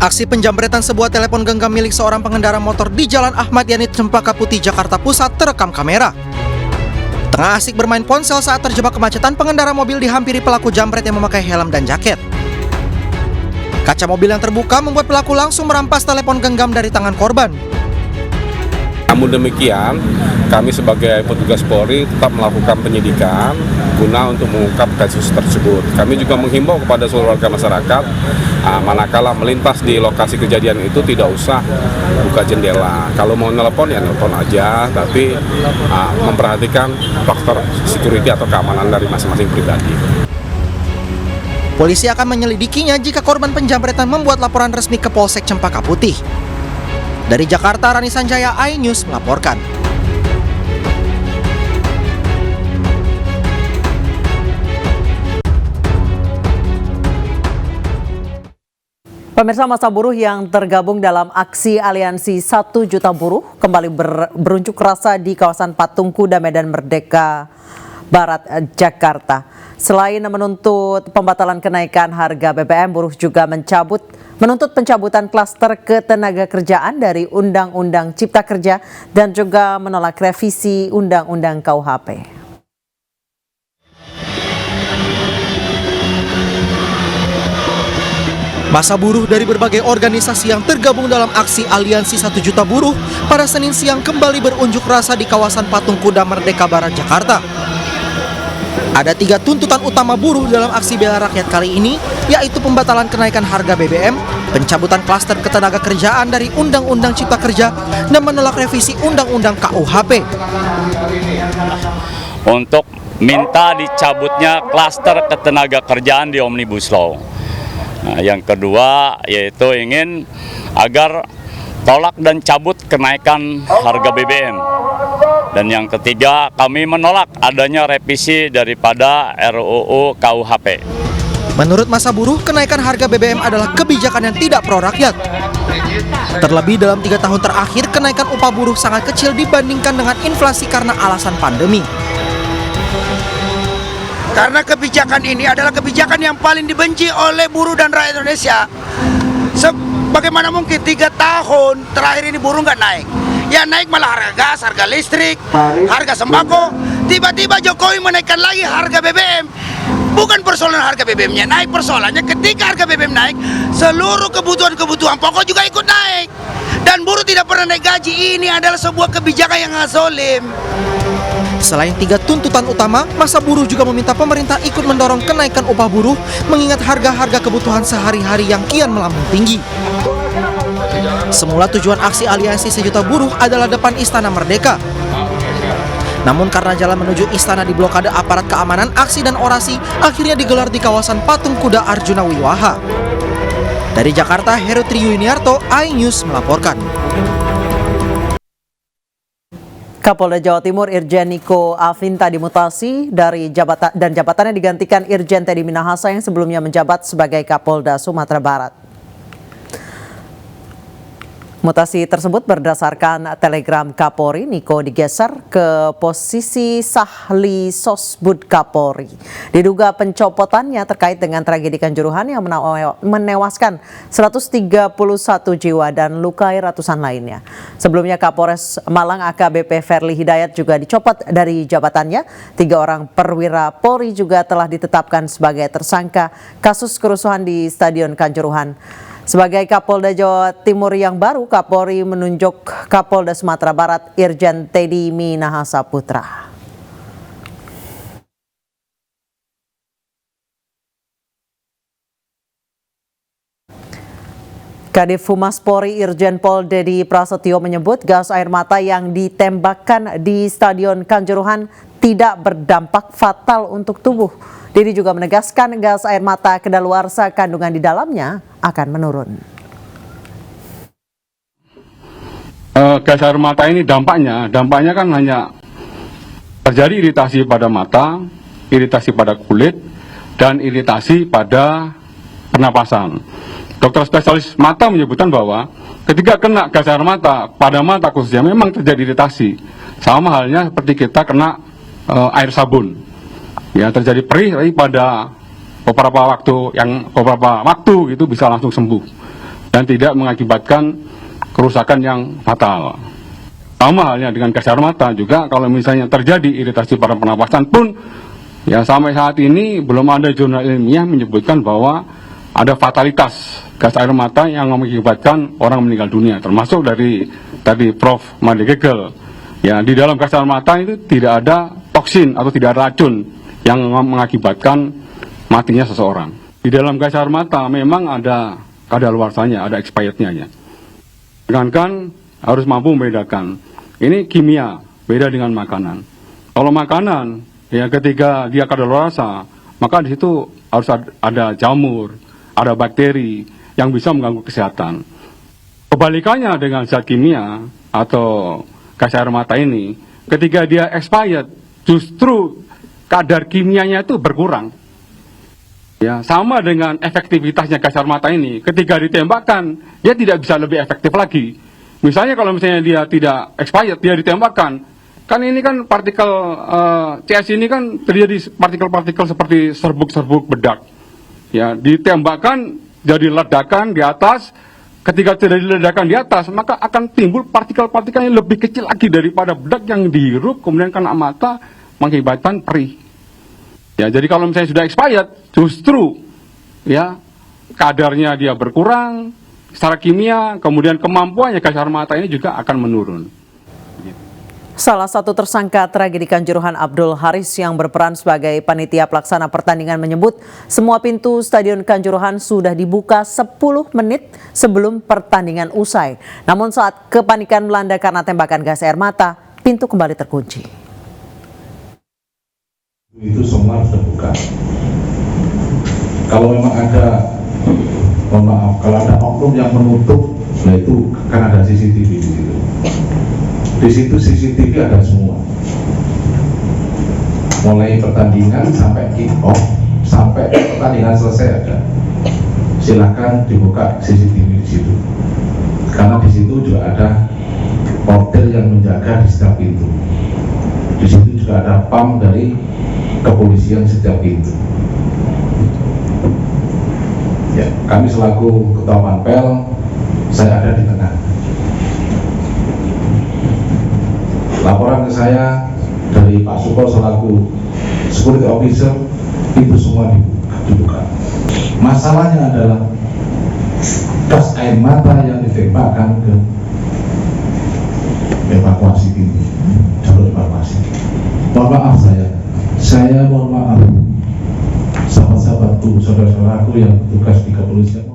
Aksi penjambretan sebuah telepon genggam milik seorang pengendara motor di Jalan Ahmad Yani Cempaka Putih, Jakarta Pusat terekam kamera. Tengah asik bermain ponsel saat terjebak kemacetan, pengendara mobil dihampiri pelaku jambret yang memakai helm dan jaket. Kaca mobil yang terbuka membuat pelaku langsung merampas telepon genggam dari tangan korban. Namun demikian, kami sebagai petugas Polri tetap melakukan penyidikan guna untuk mengungkap kasus tersebut. Kami juga menghimbau kepada seluruh warga masyarakat, manakala melintas di lokasi kejadian itu tidak usah buka jendela. Kalau mau nelpon ya nelpon aja, tapi memperhatikan faktor security atau keamanan dari masing-masing pribadi. Polisi akan menyelidikinya jika korban penjambretan membuat laporan resmi ke Polsek Cempaka Putih. Dari Jakarta, Rani Sanjaya, iNews melaporkan. Pemirsa, massa buruh yang tergabung dalam aksi aliansi 1 juta buruh kembali berunjuk rasa di kawasan Patung Kuda Medan Merdeka Barat, Jakarta. Selain menuntut pembatalan kenaikan harga BBM, buruh juga menuntut pencabutan klaster ketenaga kerjaan dari Undang-Undang Cipta Kerja dan juga menolak revisi Undang-Undang KUHP. Massa buruh dari berbagai organisasi yang tergabung dalam aksi aliansi 1 juta buruh pada Senin siang kembali berunjuk rasa di kawasan Patung Kuda Merdeka Barat, Jakarta. Ada 3 tuntutan utama buruh dalam aksi bela rakyat kali ini, yaitu pembatalan kenaikan harga BBM, pencabutan klaster ketenaga kerjaan dari Undang-Undang Cipta Kerja, dan menolak revisi Undang-Undang KUHP. Untuk minta dicabutnya klaster ketenaga kerjaan di Omnibus Law. Nah, yang kedua yaitu ingin agar tolak dan cabut kenaikan harga BBM. Dan yang ketiga, kami menolak adanya revisi daripada RUU KUHP. Menurut massa buruh, kenaikan harga BBM adalah kebijakan yang tidak pro rakyat. Terlebih dalam 3 tahun terakhir, kenaikan upah buruh sangat kecil dibandingkan dengan inflasi karena alasan pandemi. Karena kebijakan ini adalah kebijakan yang paling dibenci oleh buruh dan rakyat Indonesia. Bagaimana mungkin 3 tahun terakhir ini buruh nggak naik? Ya naik malah harga gas, harga listrik, harga sembako. Tiba-tiba Jokowi menaikkan lagi harga BBM. Bukan persoalan harga BBM-nya naik, persoalannya ketika harga BBM naik, seluruh kebutuhan pokok juga ikut naik. Dan buruh tidak pernah naik gaji. Ini adalah sebuah kebijakan yang zalim. Selain 3 tuntutan utama, massa buruh juga meminta pemerintah ikut mendorong kenaikan upah buruh mengingat harga-harga kebutuhan sehari-hari yang kian melambung tinggi. Semula tujuan aksi aliansi 1 juta buruh adalah depan Istana Merdeka. Namun karena jalan menuju istana diblokade aparat keamanan, aksi dan orasi akhirnya digelar di kawasan Patung Kuda Arjuna Wiwaha. Dari Jakarta, Heru Triyuniarto, iNews melaporkan. Kapolda Jawa Timur Irjen Niko Afinta dimutasi dari jabatannya digantikan Irjen Teddy Minahasa yang sebelumnya menjabat sebagai Kapolda Sumatera Barat. Mutasi tersebut berdasarkan telegram Kapolri. Niko digeser ke posisi Sahli Sosbud Kapolri. Diduga pencopotannya terkait dengan tragedi Kanjuruhan yang menewaskan 131 jiwa dan lukai ratusan lainnya. Sebelumnya Kapolres Malang AKBP Ferli Hidayat juga dicopot dari jabatannya. 3 orang perwira Polri juga telah ditetapkan sebagai tersangka kasus kerusuhan di Stadion Kanjuruhan. Sebagai Kapolda Jawa Timur yang baru, Kapolri menunjuk Kapolda Sumatera Barat Irjen Teddy Minahasa Putra. Kadif Humas Polri Irjen Pol Dedi Prasetyo menyebut gas air mata yang ditembakkan di Stadion Kanjuruhan tidak berdampak fatal untuk tubuh. Dedi juga menegaskan gas air mata kedaluarsa kandungan di dalamnya akan menurun. Gas air mata ini dampaknya kan hanya terjadi iritasi pada mata, iritasi pada kulit, dan iritasi pada pernapasan. Dokter spesialis mata menyebutkan bahwa ketika kena gas air mata, pada mata khususnya memang terjadi iritasi. Sama halnya seperti kita kena air sabun. Ya, terjadi perih pada beberapa waktu gitu bisa langsung sembuh. dan tidak mengakibatkan kerusakan yang fatal. Sama halnya dengan gas air mata juga, kalau misalnya terjadi iritasi pada pernapasan pun, ya sampai saat ini belum ada jurnal ilmiah menyebutkan bahwa ada fatalitas gas air mata yang mengakibatkan orang meninggal dunia, termasuk dari tadi Prof. Madegegel. Ya, di dalam gas air mata itu tidak ada toksin atau tidak ada racun yang mengakibatkan matinya seseorang. Di dalam gas air mata memang ada kadaluarsanya, ada expirednya ya. Sedangkan harus mampu membedakan. Ini kimia, beda dengan makanan. Kalau makanan, ya ketika dia kadaluarsa, maka di situ harus ada jamur, ada bakteri yang bisa mengganggu kesehatan. Kebalikannya dengan zat kimia atau gas air mata ini, ketika dia expired, justru kadar kimianya itu berkurang. Ya, sama dengan efektivitasnya gas air mata ini, ketika ditembakkan, dia tidak bisa lebih efektif lagi. Misalnya kalau misalnya dia tidak expired, dia ditembakkan, kan ini kan partikel CS ini kan terjadi partikel-partikel seperti serbuk-serbuk bedak. Ya, ditembakkan jadi ledakan di atas. Ketika terjadi ledakan di atas, maka akan timbul partikel-partikel yang lebih kecil lagi daripada bedak yang dihirup, kemudian kena mata mengakibatkan perih. Ya, jadi kalau misalnya sudah expired, justru ya kadarnya dia berkurang secara kimia, kemudian kemampuannya gas air mata ini juga akan menurun. Salah satu tersangka tragedi Kanjuruhan, Abdul Haris, yang berperan sebagai panitia pelaksana pertandingan menyebut semua pintu Stadion Kanjuruhan sudah dibuka 10 menit sebelum pertandingan usai. Namun saat kepanikan melanda karena tembakan gas air mata, pintu kembali terkunci. Itu semua harus terbuka. Kalau memang ada, mohon maaf, kalau ada oknum yang menutup, nah itu kan ada CCTV di situ. Di situ CCTV ada semua. Mulai pertandingan sampai kick off, sampai pertandingan selesai ada. Silakan dibuka CCTV di situ. Karena di situ juga ada portir yang menjaga di setiap pintu. Di situ juga ada pam dari kepolisian setiap pintu. Ya, kami selaku Ketua Panpel, saya ada di tengah. Laporan ke saya dari Pak Suko selaku security officer, itu semua dibuka. Masalahnya adalah gas air mata yang ditembakkan ke evakuasi pintu, jalur evakuasi. Mohon maaf saya mohon maaf sahabat-sahabatku, saudara-saudaraku yang bertugas di kepolisian.